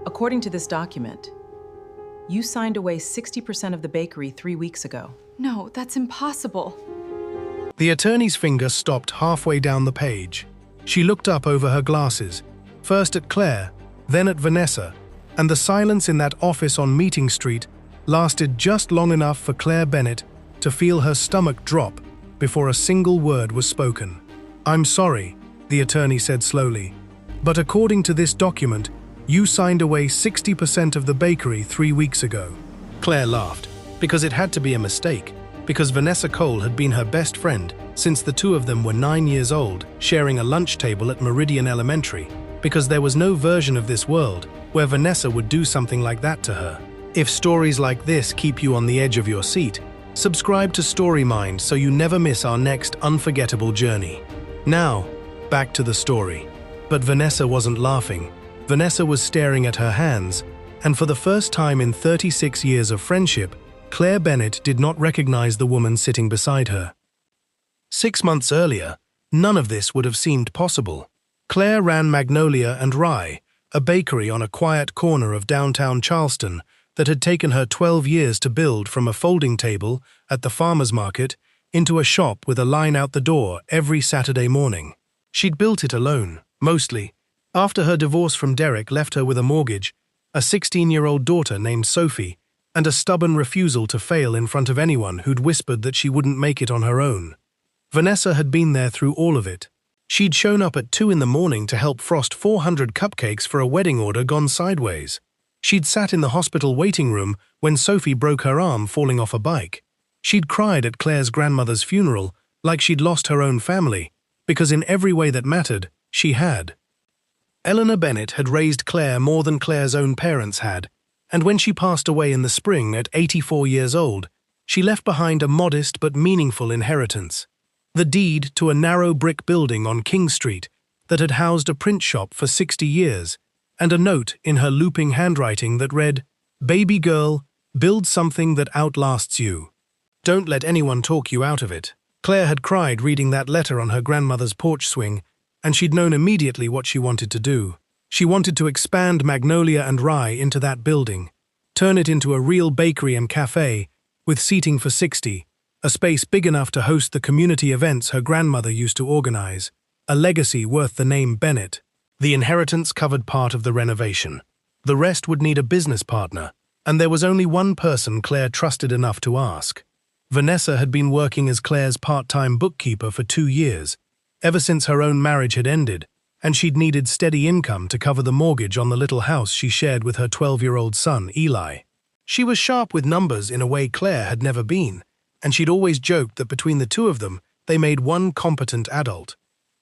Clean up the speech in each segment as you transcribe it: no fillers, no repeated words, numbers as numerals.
According to this document, you signed away 60% of the bakery 3 weeks ago. No, that's impossible. The attorney's finger stopped halfway down the page. She looked up over her glasses, first at Claire, then at Vanessa, and the silence in that office on Meeting Street lasted just long enough for Claire Bennett to feel her stomach drop before a single word was spoken. "I'm sorry," the attorney said slowly, "but according to this document, you signed away 60% of the bakery 3 weeks ago." Claire laughed, because it had to be a mistake, because Vanessa Cole had been her best friend since the two of them were 9 years old, sharing a lunch table at Meridian Elementary, because there was no version of this world where Vanessa would do something like that to her. If stories like this keep you on the edge of your seat, subscribe to Story Mind so you never miss our next unforgettable journey. Now, back to the story. But Vanessa wasn't laughing. Vanessa was staring at her hands, and for the first time in 36 years of friendship, Claire Bennett did not recognize the woman sitting beside her. 6 months earlier, none of this would have seemed possible. Claire ran Magnolia and Rye, a bakery on a quiet corner of downtown Charleston that had taken her 12 years to build from a folding table at the farmer's market into a shop with a line out the door every Saturday morning. She'd built it alone, mostly, after her divorce from Derek left her with a mortgage, a 16-year-old daughter named Sophie, and a stubborn refusal to fail in front of anyone who'd whispered that she wouldn't make it on her own. Vanessa had been there through all of it. She'd shown up at 2 in the morning to help frost 400 cupcakes for a wedding order gone sideways. She'd sat in the hospital waiting room when Sophie broke her arm falling off a bike. She'd cried at Claire's grandmother's funeral like she'd lost her own family, because in every way that mattered, she had. Eleanor Bennett had raised Claire more than Claire's own parents had, and when she passed away in the spring at 84 years old, she left behind a modest but meaningful inheritance. The deed to a narrow brick building on King Street that had housed a print shop for 60 years, and a note in her looping handwriting that read, "Baby girl, build something that outlasts you. Don't let anyone talk you out of it." Claire had cried reading that letter on her grandmother's porch swing, and she'd known immediately what she wanted to do. She wanted to expand Magnolia and Rye into that building, turn it into a real bakery and cafe, with seating for 60, a space big enough to host the community events her grandmother used to organize, a legacy worth the name Bennett. The inheritance covered part of the renovation. The rest would need a business partner, and there was only one person Claire trusted enough to ask. Vanessa had been working as Claire's part-time bookkeeper for 2 years, ever since her own marriage had ended, and she'd needed steady income to cover the mortgage on the little house she shared with her 12-year-old son, Eli. She was sharp with numbers in a way Claire had never been, and she'd always joked that between the two of them, they made one competent adult.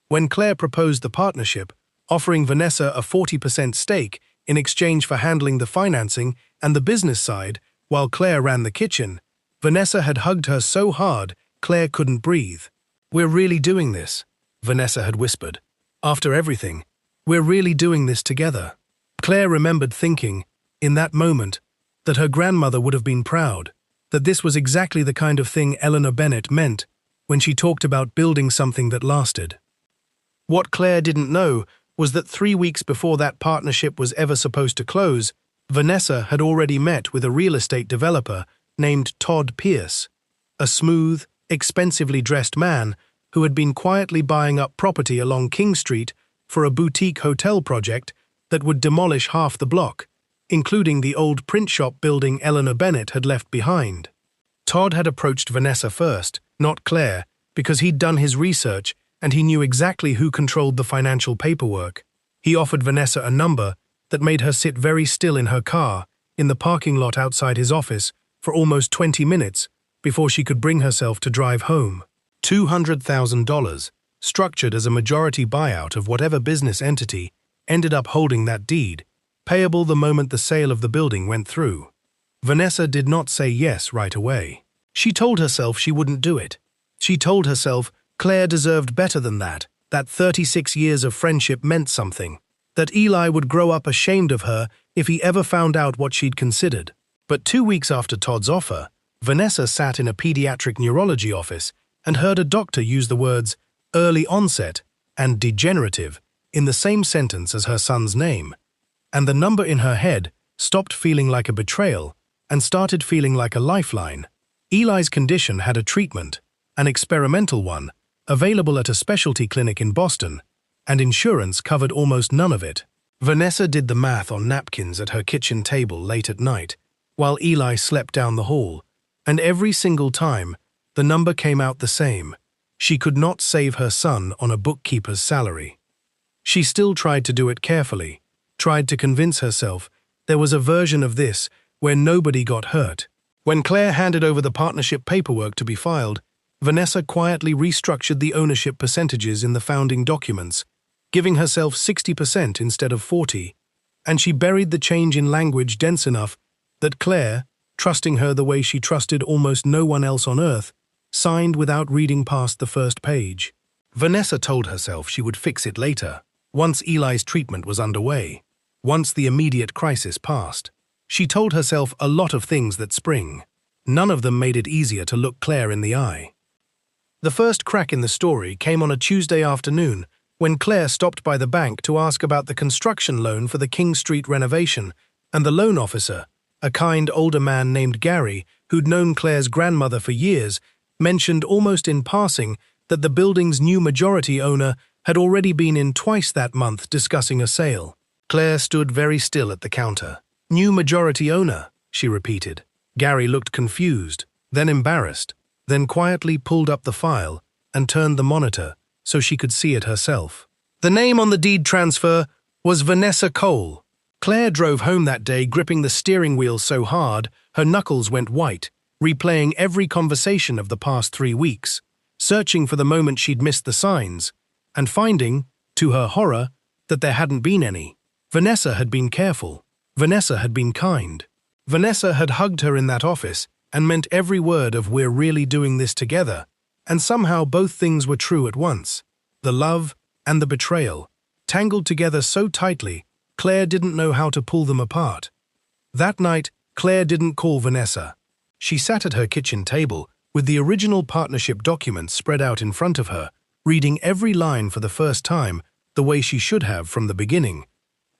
When Claire proposed the partnership, offering Vanessa a 40% stake in exchange for handling the financing and the business side while Claire ran the kitchen, Vanessa had hugged her so hard Claire couldn't breathe. "We're really doing this," Vanessa had whispered. "After everything, we're really doing this together." Claire remembered thinking, in that moment, that her grandmother would have been proud, that this was exactly the kind of thing Eleanor Bennett meant when she talked about building something that lasted. What Claire didn't know was that 3 weeks before that partnership was ever supposed to close, Vanessa had already met with a real estate developer named Todd Pierce, a smooth, expensively dressed man who had been quietly buying up property along King Street for a boutique hotel project that would demolish half the block, including the old print shop building Eleanor Bennett had left behind. Todd had approached Vanessa first, not Claire, because he'd done his research and he knew exactly who controlled the financial paperwork. He offered Vanessa a number that made her sit very still in her car, in the parking lot outside his office, for almost 20 minutes before she could bring herself to drive home. $200,000, structured as a majority buyout of whatever business entity ended up holding that deed, payable the moment the sale of the building went through. Vanessa did not say yes right away. She told herself she wouldn't do it. She told herself Claire deserved better than that 36 years of friendship meant something, that Eli would grow up ashamed of her if he ever found out what she'd considered. But 2 weeks after Todd's offer, Vanessa sat in a pediatric neurology office and heard a doctor use the words early onset and degenerative in the same sentence as her son's name. and the number in her head stopped feeling like a betrayal and started feeling like a lifeline. Eli's condition had a treatment, an experimental one, available at a specialty clinic in Boston, and insurance covered almost none of it. Vanessa did the math on napkins at her kitchen table late at night, while Eli slept down the hall, and every single time, the number came out the same. She could not save her son on a bookkeeper's salary. She still tried to do it carefully, tried to convince herself there was a version of this where nobody got hurt. When Claire handed over the partnership paperwork to be filed, Vanessa quietly restructured the ownership percentages in the founding documents, giving herself 60% instead of 40%, and she buried the change in language dense enough that Claire, trusting her the way she trusted almost no one else on earth, signed without reading past the first page. Vanessa told herself she would fix it later, once Eli's treatment was underway, once the immediate crisis passed. She told herself a lot of things that spring. None of them made it easier to look Claire in the eye. The first crack in the story came on a Tuesday afternoon when Claire stopped by the bank to ask about the construction loan for the King Street renovation, and the loan officer, a kind older man named Gary, who'd known Claire's grandmother for years, mentioned almost in passing that the building's new majority owner had already been in twice that month discussing a sale. Claire stood very still at the counter. "New majority owner," she repeated. Gary looked confused, then embarrassed, then quietly pulled up the file and turned the monitor so she could see it herself. The name on the deed transfer was Vanessa Cole. Claire drove home that day gripping the steering wheel so hard her knuckles went white, replaying every conversation of the past 3 weeks, searching for the moment she'd missed the signs, and finding, to her horror, that there hadn't been any. Vanessa had been careful. Vanessa had been kind. Vanessa had hugged her in that office and meant every word of "we're really doing this together," and somehow both things were true at once. The love and the betrayal, tangled together so tightly, Claire didn't know how to pull them apart. That night, Claire didn't call Vanessa. She sat at her kitchen table with the original partnership documents spread out in front of her, reading every line for the first time the way she should have from the beginning.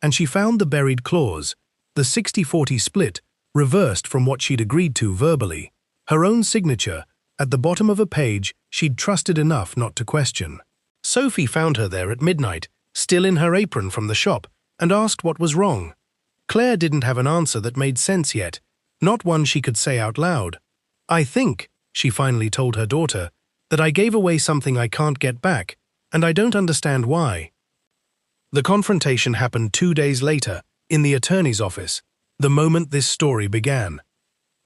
And she found the buried clause, the 60-40 split, reversed from what she'd agreed to verbally, her own signature at the bottom of a page she'd trusted enough not to question. Sophie found her there at midnight, still in her apron from the shop, and asked what was wrong. Claire didn't have an answer that made sense yet, not one she could say out loud. "I think," she finally told her daughter, "that I gave away something I can't get back, and I don't understand why." The confrontation happened 2 days later, in the attorney's office, the moment this story began.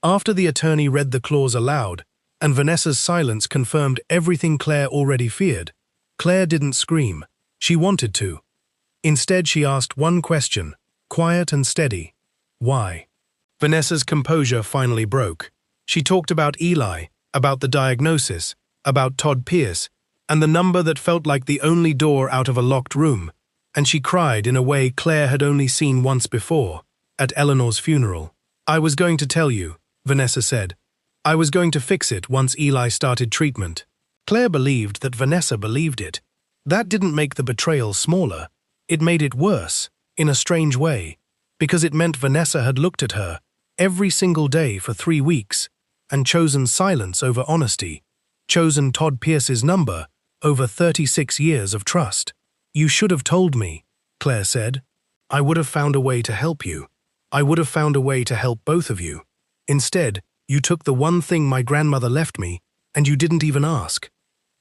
After the attorney read the clause aloud, and Vanessa's silence confirmed everything Claire already feared, Claire didn't scream. She wanted to. Instead, she asked one question, quiet and steady. Why? Vanessa's composure finally broke. She talked about Eli, about the diagnosis, about Todd Pierce, and the number that felt like the only door out of a locked room, and she cried in a way Claire had only seen once before, at Eleanor's funeral. "I was going to tell you," Vanessa said. "I was going to fix it once Eli started treatment." Claire believed that Vanessa believed it. That didn't make the betrayal smaller. It made it worse, in a strange way, because it meant Vanessa had looked at her every single day for 3 weeks and chosen silence over honesty, chosen Todd Pierce's number over 36 years of trust. "You should have told me," Claire said. "I would have found a way to help you. I would have found a way to help both of you. Instead, you took the one thing my grandmother left me, and you didn't even ask."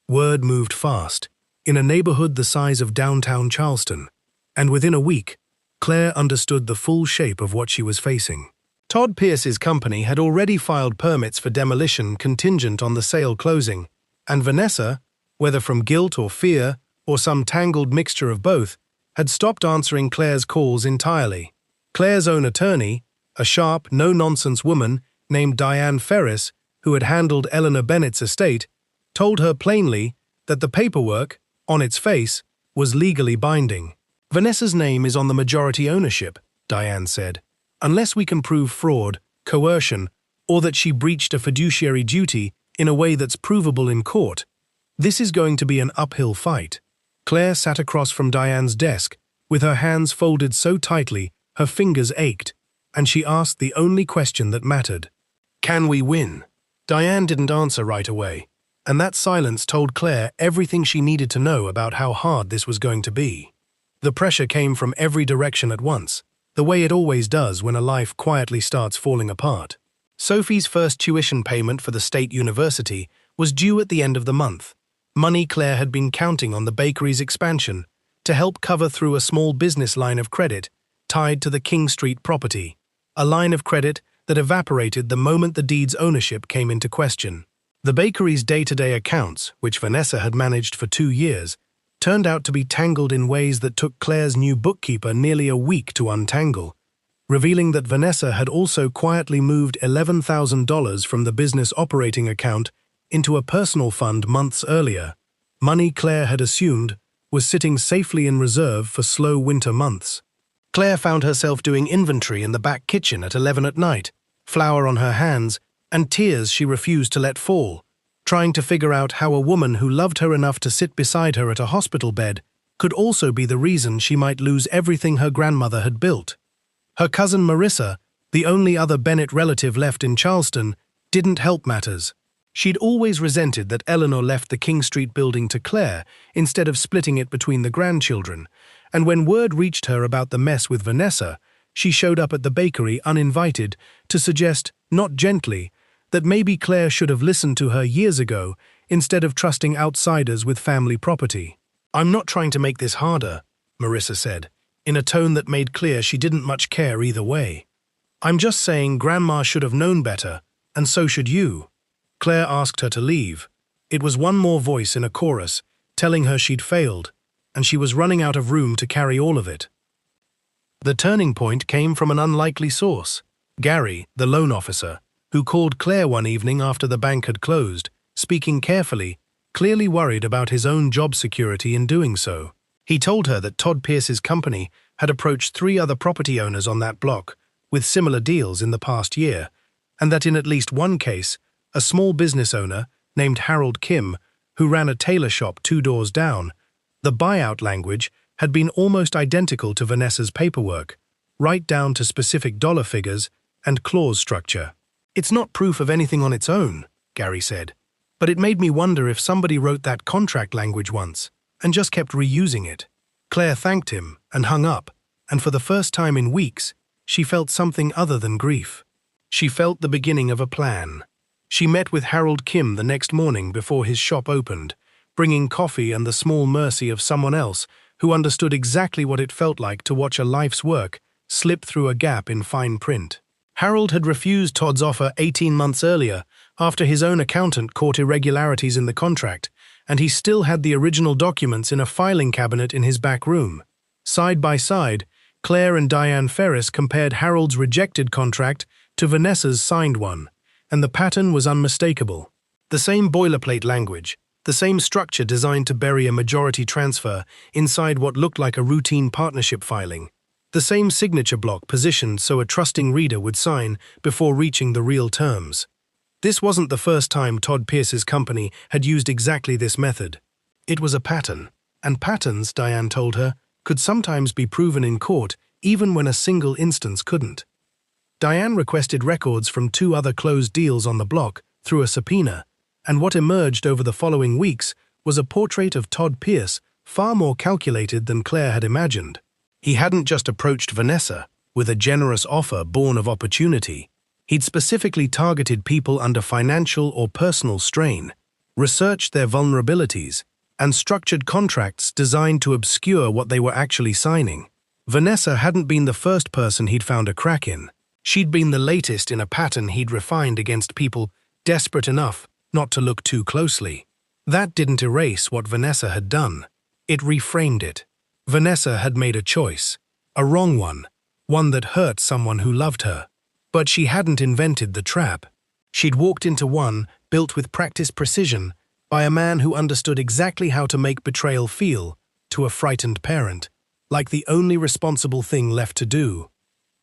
Word moved fast, in a neighborhood the size of downtown Charleston, and within a week, Claire understood the full shape of what she was facing. Todd Pierce's company had already filed permits for demolition contingent on the sale closing, and Vanessa, whether from guilt or fear or some tangled mixture of both, had stopped answering Claire's calls entirely. Claire's own attorney, a sharp, no-nonsense woman named Diane Ferris, who had handled Eleanor Bennett's estate, told her plainly that the paperwork, on its face, was legally binding. "Vanessa's name is on the majority ownership," Diane said. "Unless we can prove fraud, coercion, or that she breached a fiduciary duty in a way that's provable in court, this is going to be an uphill fight." Claire sat across from Diane's desk, with her hands folded so tightly Her fingers ached, and she asked the only question that mattered. Can we win? Diane didn't answer right away, and that silence told Claire everything she needed to know about how hard this was going to be. The pressure came from every direction at once, the way it always does when a life quietly starts falling apart. Sophie's first tuition payment for the state university was due at the end of the month, money Claire had been counting on the bakery's expansion to help cover through a small business line of credit tied to the King Street property, a line of credit that evaporated the moment the deed's ownership came into question. The bakery's day-to-day accounts, which Vanessa had managed for 2 years, turned out to be tangled in ways that took Claire's new bookkeeper nearly a week to untangle, revealing that Vanessa had also quietly moved $11,000 from the business operating account into a personal fund months earlier, money Claire had assumed was sitting safely in reserve for slow winter months. Claire found herself doing inventory in the back kitchen at 11 at night, flour on her hands, and tears she refused to let fall, trying to figure out how a woman who loved her enough to sit beside her at a hospital bed could also be the reason she might lose everything her grandmother had built. Her cousin Marissa, the only other Bennett relative left in Charleston, didn't help matters. She'd always resented that Eleanor left the King Street building to Claire instead of splitting it between the grandchildren, and when word reached her about the mess with Vanessa, she showed up at the bakery uninvited to suggest, not gently, that maybe Claire should have listened to her years ago instead of trusting outsiders with family property. "I'm not trying to make this harder," Marissa said, in a tone that made clear she didn't much care either way. "I'm just saying Grandma should have known better, and so should you." Claire asked her to leave. It was one more voice in a chorus, telling her she'd failed, and she was running out of room to carry all of it. The turning point came from an unlikely source, Gary, the loan officer, who called Claire one evening after the bank had closed, speaking carefully, clearly worried about his own job security in doing so. He told her that Todd Pierce's company had approached 3 other property owners on that block with similar deals in the past year, and that in at least one case, a small business owner named Harold Kim, who ran a tailor shop 2 doors down, the buyout language had been almost identical to Vanessa's paperwork, right down to specific dollar figures and clause structure. "It's not proof of anything on its own," Gary said, "but it made me wonder if somebody wrote that contract language once and just kept reusing it." Claire thanked him and hung up, and for the first time in weeks, she felt something other than grief. She felt the beginning of a plan. She met with Harold Kim the next morning before his shop opened, bringing coffee and the small mercy of someone else who understood exactly what it felt like to watch a life's work slip through a gap in fine print. Harold had refused Todd's offer 18 months earlier after his own accountant caught irregularities in the contract, and he still had the original documents in a filing cabinet in his back room. Side by side, Claire and Diane Ferris compared Harold's rejected contract to Vanessa's signed one, and the pattern was unmistakable. The same boilerplate language, the same structure designed to bury a majority transfer inside what looked like a routine partnership filing, the same signature block positioned so a trusting reader would sign before reaching the real terms. This wasn't the first time Todd Pierce's company had used exactly this method. It was a pattern, and patterns, Diane told her, could sometimes be proven in court even when a single instance couldn't. Diane requested records from 2 other closed deals on the block through a subpoena, and what emerged over the following weeks was a portrait of Todd Pierce far more calculated than Claire had imagined. He hadn't just approached Vanessa with a generous offer born of opportunity. He'd specifically targeted people under financial or personal strain, researched their vulnerabilities, and structured contracts designed to obscure what they were actually signing. Vanessa hadn't been the first person he'd found a crack in. She'd been the latest in a pattern he'd refined against people desperate enough not to look too closely. That didn't erase what Vanessa had done. It reframed it. Vanessa had made a choice, a wrong one that hurt someone who loved her. But she hadn't invented the trap. She'd walked into one built with practiced precision by a man who understood exactly how to make betrayal feel, to a frightened parent, like the only responsible thing left to do.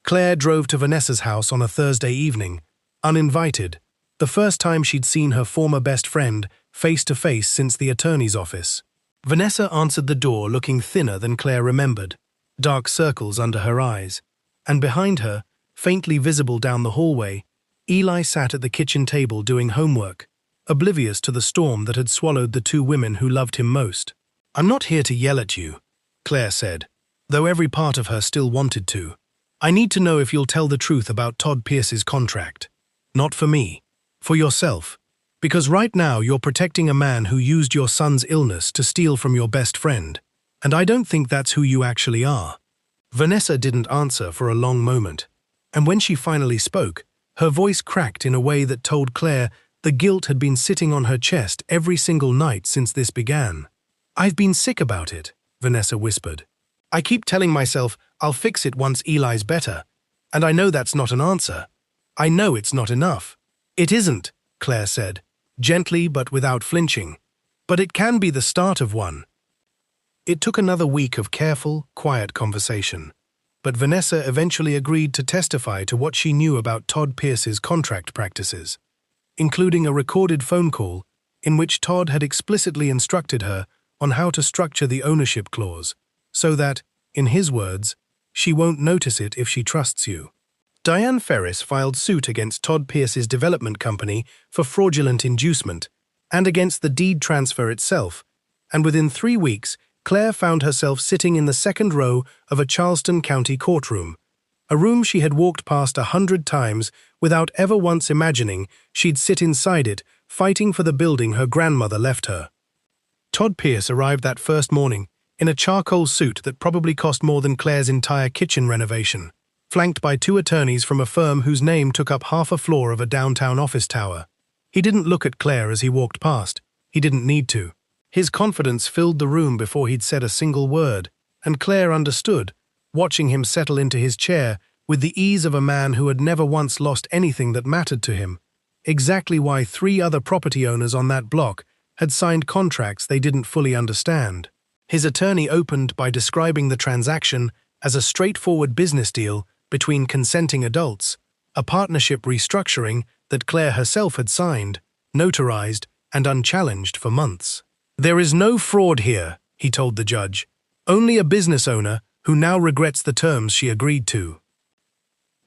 Claire drove to Vanessa's house on a Thursday evening, uninvited, the first time she'd seen her former best friend face to face since the attorney's office. Vanessa answered the door looking thinner than Claire remembered, dark circles under her eyes. and behind her, faintly visible down the hallway, Eli sat at the kitchen table doing homework, oblivious to the storm that had swallowed the two women who loved him most. "I'm not here to yell at you," Claire said, though every part of her still wanted to. "I need to know if you'll tell the truth about Todd Pierce's contract. Not for me, for yourself. Because right now you're protecting a man who used your son's illness to steal from your best friend, and I don't think that's who you actually are." Vanessa didn't answer for a long moment, and when she finally spoke, her voice cracked in a way that told Claire the guilt had been sitting on her chest every single night since this began. "I've been sick about it," Vanessa whispered. "I keep telling myself I'll fix it once Eli's better, and I know that's not an answer. I know it's not enough." "It isn't," Claire said, gently but without flinching, "but it can be the start of one." It took another week of careful, quiet conversation, but Vanessa eventually agreed to testify to what she knew about Todd Pierce's contract practices, including a recorded phone call in which Todd had explicitly instructed her on how to structure the ownership clause, so that, in his words, she won't notice it if she trusts you. Diane Ferris filed suit against Todd Pierce's development company for fraudulent inducement and against the deed transfer itself, and within 3 weeks, Claire found herself sitting in the second row of a Charleston County courtroom, a room she had walked past 100 times without ever once imagining she'd sit inside it, fighting for the building her grandmother left her. Todd Pierce arrived that first morning in a charcoal suit that probably cost more than Claire's entire kitchen renovation, flanked by 2 attorneys from a firm whose name took up half a floor of a downtown office tower. He didn't look at Claire as he walked past. He didn't need to. His confidence filled the room before he'd said a single word, and Claire understood, watching him settle into his chair with the ease of a man who had never once lost anything that mattered to him, exactly why 3 other property owners on that block had signed contracts they didn't fully understand. His attorney opened by describing the transaction as a straightforward business deal between consenting adults, a partnership restructuring that Claire herself had signed, notarized, and unchallenged for months. "There is no fraud here," he told the judge, "only a business owner who now regrets the terms she agreed to."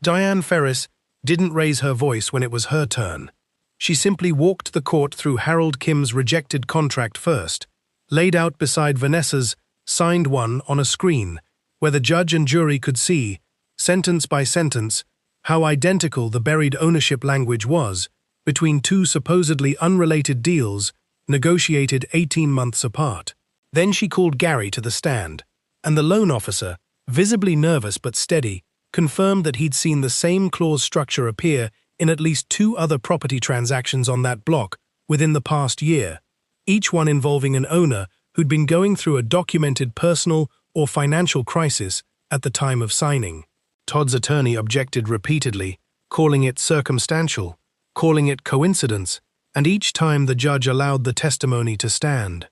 Diane Ferris didn't raise her voice when it was her turn. She simply walked the court through Harold Kim's rejected contract first, laid out beside Vanessa's signed one on a screen, where the judge and jury could see, sentence by sentence, how identical the buried ownership language was between 2 supposedly unrelated deals negotiated 18 months apart. Then she called Gary to the stand, and the loan officer, visibly nervous but steady, confirmed that he'd seen the same clause structure appear in at least 2 other property transactions on that block within the past year, each one involving an owner who'd been going through a documented personal or financial crisis at the time of signing. Todd's attorney objected repeatedly, calling it circumstantial, calling it coincidence, and each time the judge allowed the testimony to stand.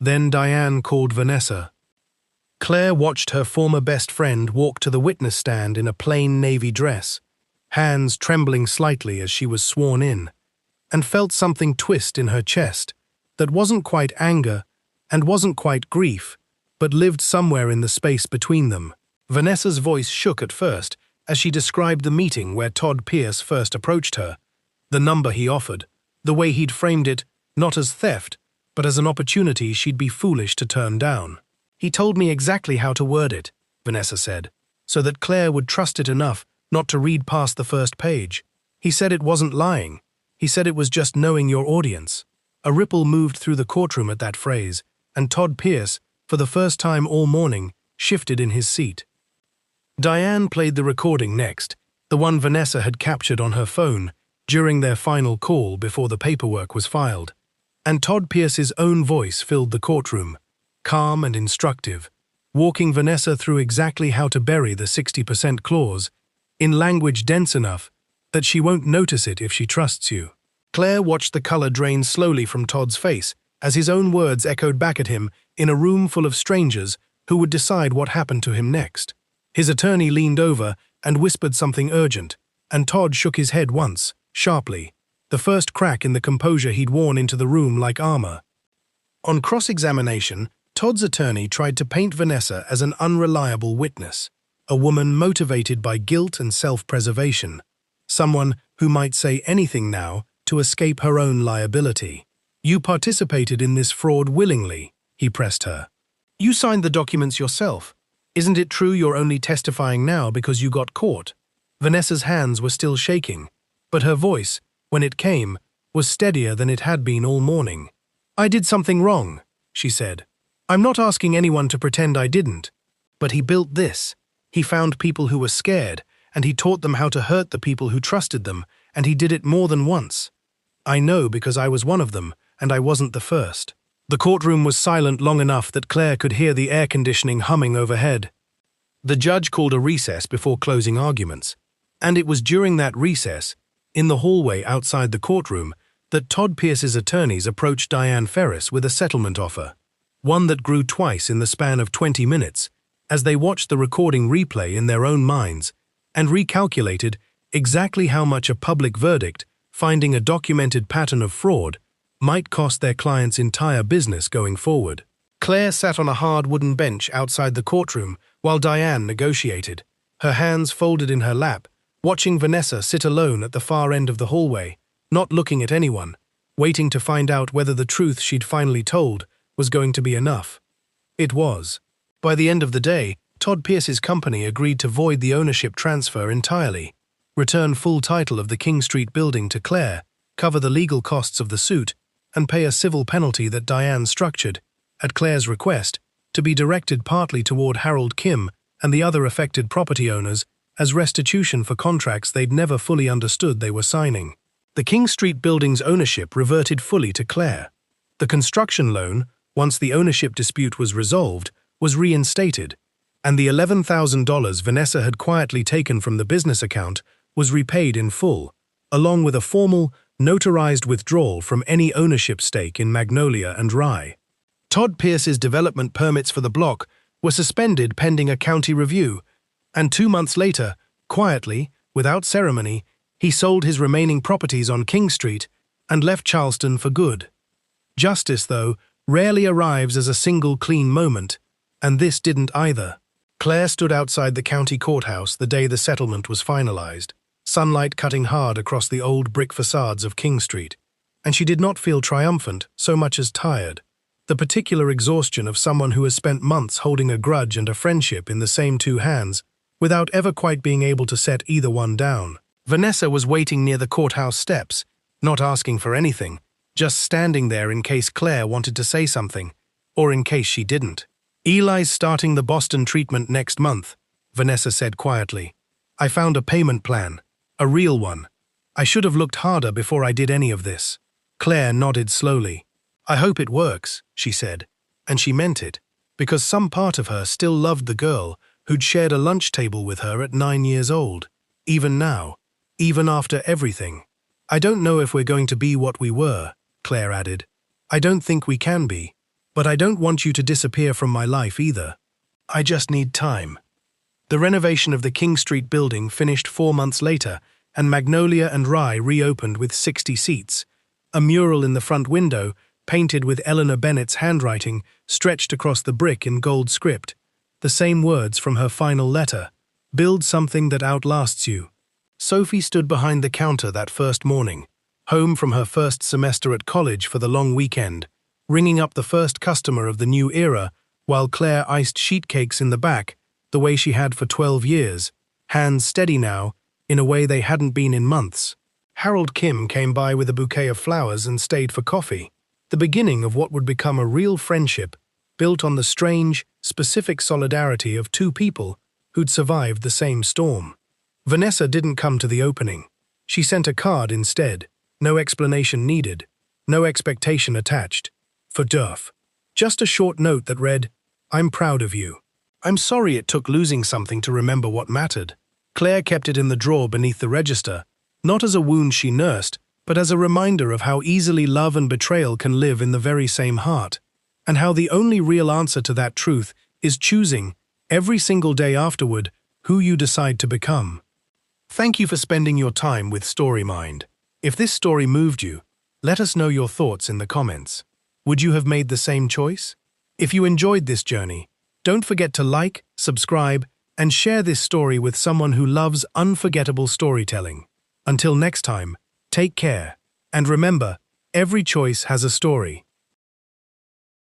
Then Diane called Vanessa. Claire watched her former best friend walk to the witness stand in a plain navy dress, hands trembling slightly as she was sworn in, and felt something twist in her chest that wasn't quite anger and wasn't quite grief, but lived somewhere in the space between them. Vanessa's voice shook at first as she described the meeting where Todd Pierce first approached her, the number he offered, the way he'd framed it not as theft, but as an opportunity she'd be foolish to turn down. "He told me exactly how to word it," Vanessa said, so that Claire would trust it enough not to read past the first page. "He said it wasn't lying. He said it was just knowing your audience." A ripple moved through the courtroom at that phrase, and Todd Pierce, for the first time all morning, shifted in his seat. Diane played the recording next, the one Vanessa had captured on her phone during their final call before the paperwork was filed, and Todd Pierce's own voice filled the courtroom, calm and instructive, walking Vanessa through exactly how to bury the 60% clause in language dense enough that she won't notice it if she trusts you. Claire watched the color drain slowly from Todd's face as his own words echoed back at him in a room full of strangers who would decide what happened to him next. His attorney leaned over and whispered something urgent, and Todd shook his head once, sharply, the first crack in the composure he'd worn into the room like armor. On cross-examination, Todd's attorney tried to paint Vanessa as an unreliable witness, a woman motivated by guilt and self-preservation, someone who might say anything now to escape her own liability. "You participated in this fraud willingly," he pressed her. "You signed the documents yourself. Isn't it true you're only testifying now because you got caught?" Vanessa's hands were still shaking, but her voice, when it came, was steadier than it had been all morning. "I did something wrong," she said. "I'm not asking anyone to pretend I didn't. But he built this. He found people who were scared, and he taught them how to hurt the people who trusted them, and he did it more than once. I know because I was one of them, and I wasn't the first." The courtroom was silent long enough that Claire could hear the air conditioning humming overhead. The judge called a recess before closing arguments, and it was during that recess, in the hallway outside the courtroom, that Todd Pierce's attorneys approached Diane Ferris with a settlement offer, one that grew twice in the span of 20 minutes, as they watched the recording replay in their own minds and recalculated exactly how much a public verdict, finding a documented pattern of fraud, might cost their client's entire business going forward. Claire sat on a hard wooden bench outside the courtroom while Diane negotiated, her hands folded in her lap, watching Vanessa sit alone at the far end of the hallway, not looking at anyone, waiting to find out whether the truth she'd finally told was going to be enough. It was. By the end of the day, Todd Pierce's company agreed to void the ownership transfer entirely, return full title of the King Street building to Claire, cover the legal costs of the suit, and pay a civil penalty that Diane structured, at Claire's request, to be directed partly toward Harold Kim and the other affected property owners as restitution for contracts they'd never fully understood they were signing. The King Street building's ownership reverted fully to Claire. The construction loan, once the ownership dispute was resolved, was reinstated, and the $11,000 Vanessa had quietly taken from the business account was repaid in full, along with a formal, notarized withdrawal from any ownership stake in Magnolia and Rye. Todd Pierce's development permits for the block were suspended pending a county review, and 2 months later, quietly, without ceremony, he sold his remaining properties on King Street and left Charleston for good. Justice, though, rarely arrives as a single clean moment, and this didn't either. Claire stood outside the county courthouse the day the settlement was finalized, sunlight cutting hard across the old brick facades of King Street, and she did not feel triumphant so much as tired, the particular exhaustion of someone who has spent months holding a grudge and a friendship in the same two hands without ever quite being able to set either one down. Vanessa was waiting near the courthouse steps, not asking for anything, just standing there in case Claire wanted to say something, or in case she didn't. "Eli's starting the Boston treatment next month," Vanessa said quietly. "I found a payment plan, a real one. I should have looked harder before I did any of this." Claire nodded slowly. "I hope it works," she said, and she meant it, because some part of her still loved the girl who'd shared a lunch table with her at 9 years old, even now, even after everything. "I don't know if we're going to be what we were," Claire added. "I don't think we can be. But I don't want you to disappear from my life either. I just need time." The renovation of the King Street building finished 4 months later, and Magnolia and Rye reopened with 60 seats. A mural in the front window, painted with Eleanor Bennett's handwriting, stretched across the brick in gold script. The same words from her final letter: "Build something that outlasts you." Sophie stood behind the counter that first morning, home from her first semester at college for the long weekend, ringing up the first customer of the new era, while Claire iced sheet cakes in the back, the way she had for 12 years, hands steady now, in a way they hadn't been in months. Harold Kim came by with a bouquet of flowers and stayed for coffee, the beginning of what would become a real friendship, built on the strange, specific solidarity of two people who'd survived the same storm. Vanessa didn't come to the opening. She sent a card instead, no explanation needed, no expectation attached. For Durf. Just a short note that read, "I'm proud of you. I'm sorry it took losing something to remember what mattered." Claire kept it in the drawer beneath the register, not as a wound she nursed, but as a reminder of how easily love and betrayal can live in the very same heart, and how the only real answer to that truth is choosing, every single day afterward, who you decide to become. Thank you for spending your time with StoryMind. If this story moved you, let us know your thoughts in the comments. Would you have made the same choice? If you enjoyed this journey, don't forget to like, subscribe, and share this story with someone who loves unforgettable storytelling. Until next time, take care, and remember, every choice has a story.